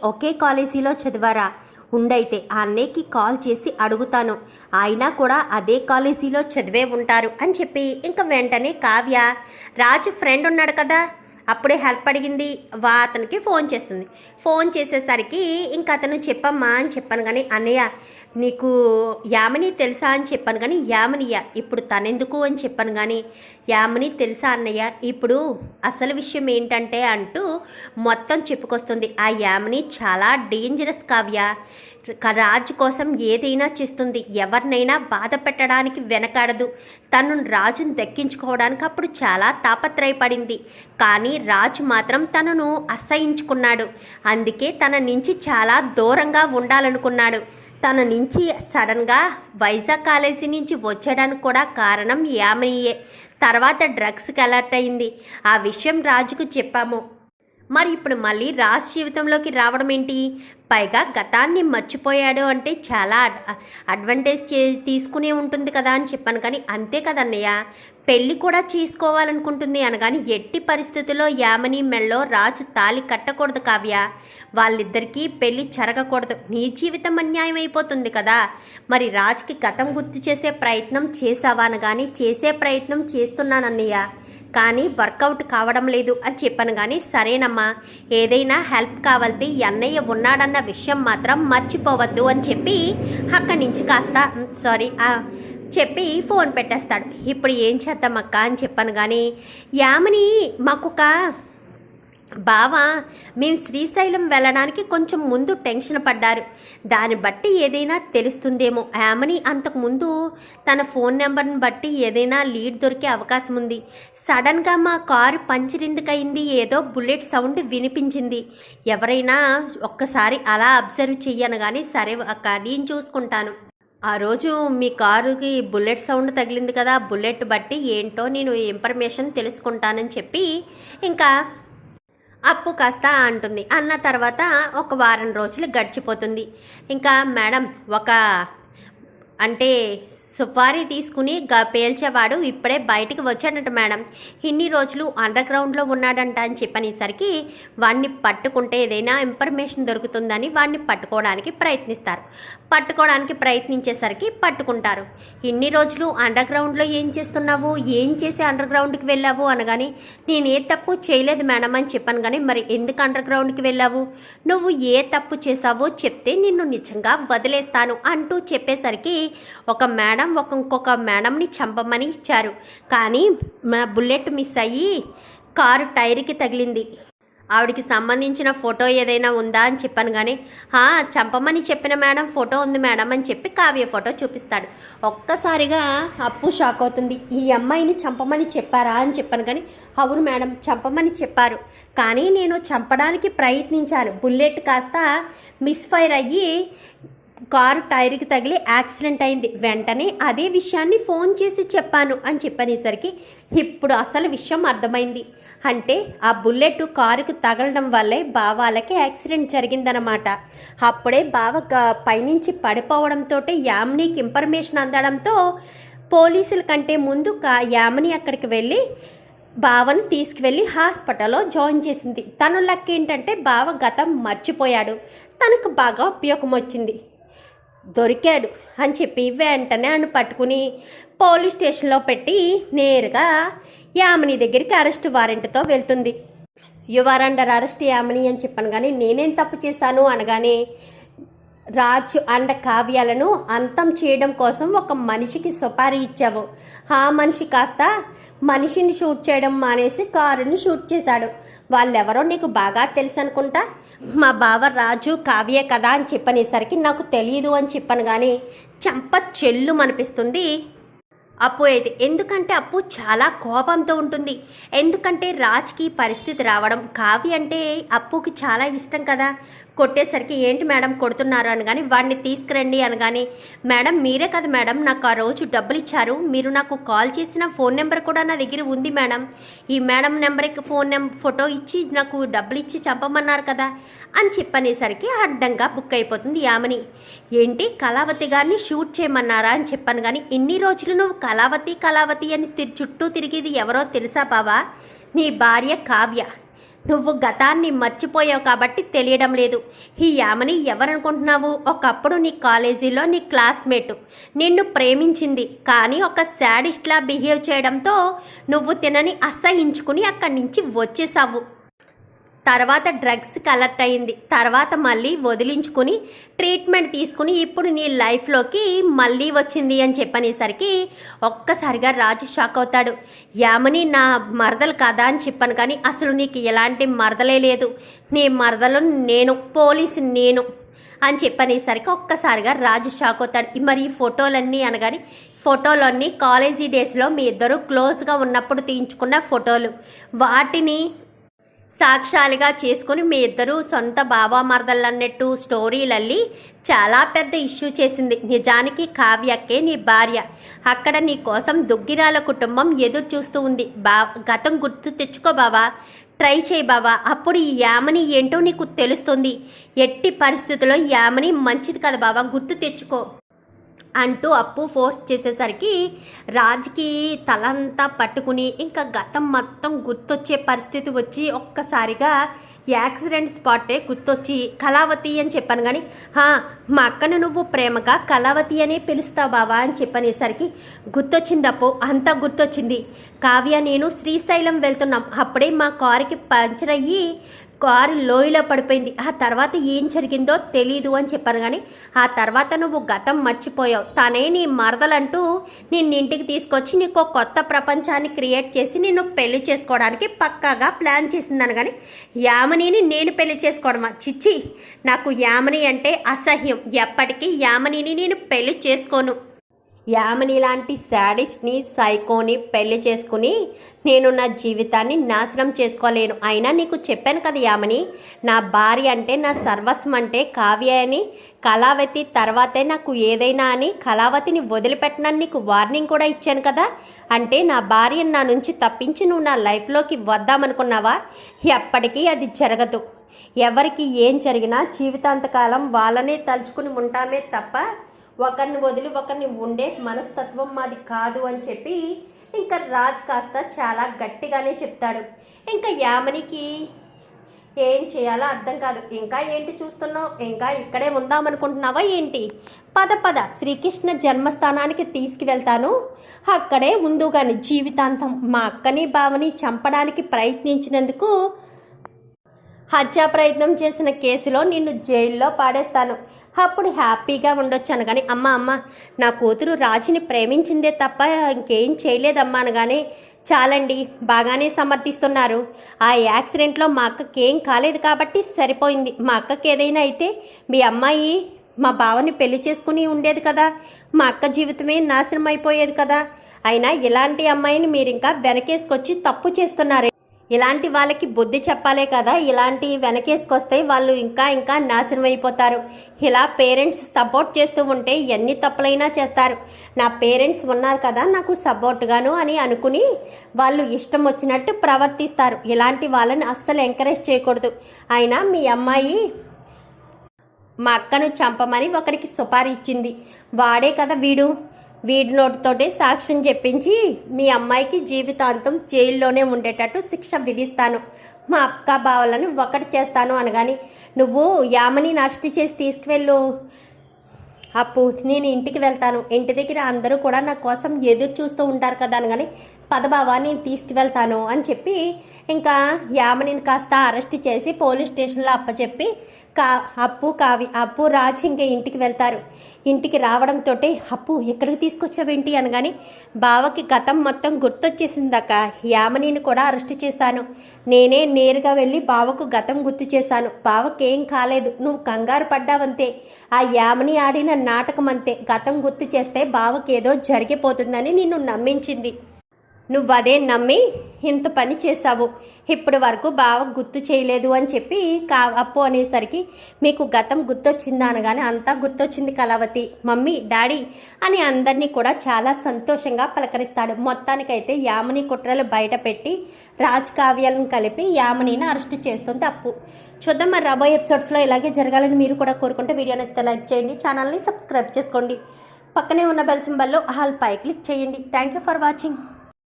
ఒకే కాలేజీలో చదివారా? ఉండైతే ఆ అన్నయ్యకి కాల్ చేసి అడుగుతాను, ఆయన కూడా అదే కాలేజీలో చదివే ఉంటారు అని చెప్పి ఇంకా వెంటనే కావ్య రాజు ఫ్రెండ్ ఉన్నాడు కదా, అప్పుడే హెల్ప్ అడిగింది, అతనికి ఫోన్ చేస్తుంది. ఫోన్ చేసేసరికి ఇంకా అతను చెప్పమ్మా అని చెప్పాను. కానీ అన్నయ్య నీకు యామిని తెలుసా అని చెప్పాను. కానీ యామినియ ఇప్పుడు తనెందుకు అని చెప్పాను. కానీ యామిని తెలుసా అన్నయ్య, ఇప్పుడు అసలు విషయం ఏంటంటే అంటూ మొత్తం చెప్పుకొస్తుంది. ఆ యామిని చాలా డేంజరస్ కావ్య, రాజు కోసం ఏదైనా చేస్తుంది, ఎవరినైనా బాధ పెట్టడానికి వెనకాడదు. తను రాజును దక్కించుకోవడానికి అప్పుడు చాలా తాపత్రయపడింది. కానీ రాజు మాత్రం తనను అసహించుకున్నాడు. అందుకే తన నుంచి చాలా దూరంగా ఉండాలనుకున్నాడు. తన నుంచి సడన్గా వైజాగ్ కాలేజీ నుంచి వచ్చేయడానికి కూడా కారణం యామినియే. తర్వాత డ్రగ్స్కి అలర్ట్ అయింది. ఆ విషయం రాజుకు చెప్పాము. మరి ఇప్పుడు మళ్ళీ రాజ్ జీవితంలోకి రావడం ఏంటి? పైగా గతాన్ని మర్చిపోయాడు అంటే చాలా అడ్వాంటేజ్ తీసుకునే ఉంటుంది కదా అని చెప్పాను. కానీ అంతే కదన్నయ్య, పెళ్ళి కూడా చేసుకోవాలనుకుంటుంది అనగాని ఎట్టి పరిస్థితుల్లో యామిని మెళ్ళో రాజు తాళి కట్టకూడదు కావ్య, వాళ్ళిద్దరికీ పెళ్ళి జరగకూడదు, నీ జీవితం అన్యాయం అయిపోతుంది కదా. మరి రాజ్కి గతం గుర్తు చేసే ప్రయత్నం చేసావా అనగాని చేసే ప్రయత్నం చేస్తున్నానన్నయ్య, కానీ వర్కౌట్ కావడం లేదు అని చెప్పాను. కానీ సరేనమ్మా, ఏదైనా హెల్ప్ కావాలంటే అన్నయ్య ఉన్నాడన్న విషయం మాత్రం మర్చిపోవద్దు అని చెప్పి అక్కడి నుంచి కాస్త చెప్పి ఫోన్ పెట్టేస్తాడు. ఇప్పుడు ఏం చేద్దాం అక్క అని చెప్పాను. కానీ యామిని మాకొక బావా, మేము శ్రీశైలం వెళ్ళడానికి కొంచెం ముందు టెన్షన్ పడ్డారు, దాన్ని బట్టి ఏదైనా తెలుస్తుందేమో. యామిని అంతకుముందు తన ఫోన్ నెంబర్ని బట్టి ఏదైనా లీడ్ దొరికే అవకాశం ఉంది. సడన్గా మా కారు పంచర్ ఎందుకయింది, ఏదో బుల్లెట్ సౌండ్ వినిపించింది, ఎవరైనా ఒక్కసారి అలా అబ్జర్వ్ చెయ్యను. కానీ సరే అక్క నేను చూసుకుంటాను, ఆ రోజు మీ కారుకి బుల్లెట్ సౌండ్ తగిలింది కదా, బుల్లెట్ బట్టి ఏంటో నేను ఇన్ఫర్మేషన్ తెలుసుకుంటానని చెప్పి ఇంకా అప్పు కాస్త అంటుంది. అన్న తర్వాత ఒక వారం రోజులు గడిచిపోతుంది. ఇంకా మేడం అంటే సుపారీ తీసుకుని పేల్చేవాడు ఇప్పుడే బయటికి వచ్చాడంట మేడం, ఇన్ని రోజులు అండర్ గ్రౌండ్లో ఉన్నాడంట అని చెప్పనేసరికి వాడిని పట్టుకుంటే ఏదైనా ఇన్ఫర్మేషన్ దొరుకుతుందని వాడిని పట్టుకోవడానికి ప్రయత్నించేసరికి పట్టుకుంటారు. ఇన్ని రోజులు అండర్ గ్రౌండ్లో ఏం చేస్తున్నావు, ఏం చేసి అండర్ గ్రౌండ్కి వెళ్ళావు అనగానే నేనే తప్పు చేయలేదు మేడం అని చెప్పాను. కానీ మరి ఎందుకు అండర్ గ్రౌండ్కి వెళ్ళావు, నువ్వు ఏ తప్పు చేసావో చెప్తే నిన్ను నిజంగా వదిలేస్తాను అంటూ చెప్పేసరికి ఒక మేడం ఇంకొక మేడంని చంపమని ఇచ్చారు. కానీ మా బుల్లెట్ మిస్ అయ్యి కారు టైర్కి తగిలింది, ఆవిడికి సంబంధించిన ఫోటో ఏదైనా ఉందా అని చెప్పాను. కానీ చంపమని చెప్పిన మేడం ఫోటో ఉంది మేడం అని చెప్పి కావ్య ఫోటో చూపిస్తాడు. ఒక్కసారిగా అప్పు షాక్ అవుతుంది. ఈ అమ్మాయిని చంపమని చెప్పారా అని చెప్పాను. కానీ అవును మేడం చంపమని చెప్పారు, కానీ నేను చంపడానికి ప్రయత్నించాను, బుల్లెట్ కాస్త మిస్ఫైర్ అయ్యి కారు టైర్కి తగిలి యాక్సిడెంట్ అయింది, వెంటనే అదే విషయాన్ని ఫోన్ చేసి చెప్పాను అని చెప్పనేసరికి ఇప్పుడు అసలు విషయం అర్థమైంది. అంటే ఆ బుల్లెట్ కారుకు తగలడం వల్లే బావాలకి యాక్సిడెంట్ జరిగిందనమాట. అప్పుడే బావ పైనుంచి పడిపోవడంతో యామినికి ఇన్ఫర్మేషన్ అందడంతో పోలీసుల కంటే ముందు యామిని అక్కడికి వెళ్ళి బావను తీసుకువెళ్ళి హాస్పిటల్లో జాయిన్ చేసింది. తను లక్ ఏంటంటే బావ గతం మర్చిపోయాడు, తనకు బాగా ఉపయోగం వచ్చింది, దొరికాడు అని చెప్పి వెంటనే ఆయన పట్టుకుని పోలీస్ స్టేషన్లో పెట్టి నేరుగా యామిని దగ్గరికి అరెస్ట్ వారెంట్తో వెళ్తుంది. యువర్ అండర్ అరెస్ట్ యామిని అని చెప్పాను. కానీ నేనేం తప్పు చేశాను అనగానే రాజు అండ్ కావ్యాలను అంతం చేయడం కోసం ఒక మనిషికి సుపారీ ఇచ్చావు, ఆ మనిషి కాస్త మనిషిని షూట్ చేయడం మానేసి కారుని షూట్ చేశాడు. వాళ్ళెవరో నీకు బాగా తెలుసు అనుకుంటా, మా బావ రాజు కావ్య కదా అని చెప్పనేసరికి నాకు తెలియదు అని చెప్పాను. కానీ చంప చెల్లు అనిపిస్తుంది అప్పు అయితే. ఎందుకంటే అప్పు చాలా కోపంతో ఉంటుంది. ఎందుకంటే రాజ్కి పరిస్థితి రావడం, కావ్య అంటే అప్పుకి చాలా ఇష్టం కదా. కొట్టేసరికి ఏంటి మేడం కొడుతున్నారు అనగాని వాడిని తీసుకురండి అనగాని మేడం మీరే కదా మేడం నాకు ఆ రోజు డబ్బులు ఇచ్చారు, మీరు నాకు కాల్ చేసిన ఫోన్ నెంబర్ కూడా నా దగ్గర ఉంది మేడం, ఈ మేడం నెంబర్కి ఫోటో ఇచ్చి నాకు డబ్బులు ఇచ్చి చంపమన్నారు కదా అని చెప్పనేసరికి అడ్డంగా బుక్ అయిపోతుంది యామిని. ఏంటి కళావతి గారిని షూట్ చేయమన్నారా అని చెప్పాను. కానీ ఇన్ని రోజులు నువ్వు కళావతి అని చుట్టూ తిరిగేది ఎవరో తెలుసా బావా, నీ భార్య కావ్య. నువ్వు గతాన్ని మర్చిపోయావు కాబట్టి తెలియడం లేదు. ఈ యామిని ఎవరనుకుంటున్నావు? ఒకప్పుడు నీ కాలేజీలో నీ క్లాస్మేటు నిన్ను ప్రేమించింది, కానీ ఒక శాడిస్ట్లా బిహేవ్ చేయడంతో నువ్వు తినని అసహించుకుని అక్కడి నుంచి వచ్చేసావు. తర్వాత డ్రగ్స్కి అలర్ట్ అయింది, తర్వాత మళ్ళీ వదిలించుకుని ట్రీట్మెంట్ తీసుకుని ఇప్పుడు నీ లైఫ్లోకి మళ్ళీ వచ్చింది అని చెప్పనేసరికి ఒక్కసారిగా రాజు షాక్ అవుతాడు. యామిని నా మరదలు కదా అని చెప్పాను, కానీ అసలు నీకు ఎలాంటి మరదలే లేదు. నీ మరదలు నేను, పోలీసు నేను అని చెప్పనేసరికి ఒక్కసారిగా రాజు షాక్ అవుతాడు. మరి ఈ ఫోటోలన్నీ అనగానే ఫోటోలన్నీ కాలేజీ డేస్లో మీ ఇద్దరు క్లోజ్గా ఉన్నప్పుడు తీయించుకున్న ఫోటోలు, వాటిని సాక్ష్యాలుగా చేసుకుని మీ ఇద్దరు సొంత బాబా మరదళ్ళు అన్నట్టు స్టోరీలల్లి చాలా పెద్ద ఇష్యూ చేసింది. నిజానికి కావ్యక్కే నీ భార్య. అక్కడ నీ కోసం దుగ్గిరాల కుటుంబం ఎదురు చూస్తూ ఉంది. గతం గుర్తు తెచ్చుకో బావా, ట్రై చేయి బావా, అప్పుడు ఈ యామిని ఏంటో నీకు తెలుస్తుంది. ఎట్టి పరిస్థితుల్లో యామిని మంచిది కదా బావా, గుర్తు తెచ్చుకో అంటూ అప్పు ఫోర్స్ చేసేసరికి రాజ్కి తలంతా పట్టుకుని ఇంకా గతం మొత్తం గుర్తొచ్చే పరిస్థితి వచ్చి ఒక్కసారిగా యాక్సిడెంట్ స్పాటే గుర్తొచ్చి కళావతి అని చెప్పాను, కానీ మా అక్కను నువ్వు ప్రేమగా కళావతి అనే పిలుస్తావు బావా అని చెప్పనేసరికి గుర్తొచ్చింది అప్పు, అంతా గుర్తొచ్చింది. కావ్య నేను శ్రీశైలం వెళ్తున్నాం, అప్పుడే మా కారుకి పంచర్ అయ్యి కారు లోయలో పడిపోయింది. ఆ తర్వాత ఏం జరిగిందో తెలీదు అని చెప్పాను, కానీ ఆ తర్వాత నువ్వు గతం మర్చిపోయావు. తనే నీ మరదలంటూ నిన్ను ఇంటికి తీసుకొచ్చి నీకు కొత్త ప్రపంచాన్ని క్రియేట్ చేసి నిన్ను పెళ్లి చేసుకోవడానికి పక్కాగా ప్లాన్ చేసిందని, కానీ యామినిని నేను పెళ్లి చేసుకోవడమా? చిచ్చి, నాకు యామిని అంటే అసహ్యం. ఎప్పటికీ యామినిని నేను పెళ్లి చేసుకోను. యామిని లాంటి శాడిస్ట్ని, సైకోని పెళ్లి చేసుకుని నేను నా జీవితాన్ని నాశనం చేసుకోలేను. అయినా నీకు చెప్పాను కదా యామిని, నా భార్య అంటే నా సర్వస్వం అంటే కావ్య అని. కళావతి తర్వాతే నాకు ఏదైనా అని కళావతిని వదిలిపెట్టనని నీకు వార్నింగ్ కూడా ఇచ్చాను కదా. అంటే నా భార్యను నా నుంచి తప్పించి నువ్వు నా లైఫ్లోకి వద్దామనుకున్నావా? ఎప్పటికీ అది జరగదు. ఎవరికి ఏం జరిగినా జీవితాంతకాలం వాళ్ళనే తలుచుకుని ఉంటామే తప్ప ఒకరిని వదిలి ఒకరిని ఉండే మనస్తత్వం మాది కాదు అని చెప్పి ఇంకా రాజ్ కాస్త చాలా గట్టిగానే చెప్తాడు. ఇంకా యామినికి ఏం చేయాలో అర్థం కాదు. ఇంకా ఏంటి చూస్తున్నావు? ఇంకా ఇక్కడే ఉందామనుకుంటున్నావా ఏంటి? పద పద, శ్రీకృష్ణ జన్మస్థానానికి తీసుకువెళ్తాను, అక్కడే ఉందు కానీ జీవితాంతం. మా అక్కని బావని చంపడానికి ప్రయత్నించినందుకు హత్యా ప్రయత్నం చేసిన కేసులో నిన్ను జైల్లో పాడేస్తాను, అప్పుడు హ్యాపీగా ఉండొచ్చు అనగానే అమ్మ నా కూతురు రాజుని ప్రేమించిందే తప్ప ఇంకేం చేయలేదమ్మా అనగానే చాలండి, బాగానే సమర్థిస్తున్నారు. ఆ యాక్సిడెంట్లో మా అక్కకి ఏం కాలేదు కాబట్టి సరిపోయింది. మా అక్కకి ఏదైనా అయితే మీ అమ్మాయి మా బావని పెళ్లి చేసుకుని ఉండేది కదా, మా అక్క జీవితమే నాశనం అయిపోయేది కదా. అయినా ఇలాంటి అమ్మాయిని మీరు ఇంకా వెనకేసుకొచ్చి తప్పు చేస్తున్నారు. ఇలాంటి వాళ్ళకి బుద్ధి చెప్పాలే కదా, ఇలాంటి వెనకేసుకొస్తే వాళ్ళు ఇంకా ఇంకా నాశనం అయిపోతారు. ఇలా పేరెంట్స్ సపోర్ట్ చేస్తూ ఉంటే ఎన్ని తప్పులైనా చేస్తారు. నా పేరెంట్స్ ఉన్నారు కదా నాకు సపోర్ట్గాను అని అనుకుని వాళ్ళు ఇష్టం వచ్చినట్టు ప్రవర్తిస్తారు. ఇలాంటి వాళ్ళని అస్సలు ఎంకరేజ్ చేయకూడదు. అయినా మీ అమ్మాయి మా అక్కను చంపమని ఒకడికి సుపారీ ఇచ్చింది, వాడే కదా వీడి నోటితోటే సాక్ష్యం చెప్పించి మీ అమ్మాయికి జీవితాంతం జైల్లోనే ఉండేటట్టు శిక్ష విధిస్తాను, మా అక్క బావలను ఒకటి చేస్తాను అనగాని నువ్వు యామినిని అరెస్ట్ చేసి తీసుకువెళ్ళు అప్పు, నేను ఇంటికి వెళ్తాను. ఇంటి దగ్గర అందరూ కూడా నా కోసం ఎదురు చూస్తూ ఉంటారు కదా అనగాని పద బావా నేను తీసుకువెళ్తాను అని చెప్పి ఇంకా యామినిని కాస్త అరెస్ట్ చేసి పోలీస్ స్టేషన్లో అప్పచెప్పి అప్పు రాజ్ ఇంకా ఇంటికి వెళ్తారు. ఇంటికి రావడంతో అప్పు ఎక్కడికి తీసుకొచ్చావేంటి అనగాని బావకి గతం మొత్తం గుర్తొచ్చేసిందాక యామినిని కూడా అరెస్ట్ చేశాను. నేనే నేరుగా వెళ్ళి బావకు గతం గుర్తు చేశాను. బావకి ఏం కాలేదు, నువ్వు కంగారు పడ్డావంతే. ఆ యామిని ఆడిన నాటకం అంతే. గతం గుర్తు చేస్తే బావకి ఏదో జరిగిపోతుందని నిన్ను నమ్మించింది. నువ్వు అదే నమ్మి ఇంత పని చేసావు. ఇప్పటి వరకు బావ గుర్తు చేయలేదు అని చెప్పి అప్పు అనేసరికి మీకు గతం గుర్తొచ్చిందా అనగానే అంతా గుర్తొచ్చింది కళావతి, మమ్మీ, డాడీ అని అందరినీ కూడా చాలా సంతోషంగా పలకరిస్తాడు. మొత్తానికైతే యామిని కుట్రలు బయట పెట్టి రాజ్ కావ్యాలను కలిపి యామినిని అరెస్ట్ చేస్తుంది అప్పు. చూద్దాం మరి రాబోయే ఎపిసోడ్స్లో ఇలాగే జరగాలని మీరు కూడా కోరుకుంటే వీడియో నచ్చితే లైక్ చేయండి, ఛానల్ని సబ్స్క్రైబ్ చేసుకోండి, పక్కనే ఉన్న బెల్ సింబల్లో ఆల్ పై క్లిక్ చేయండి. Thank you for watching.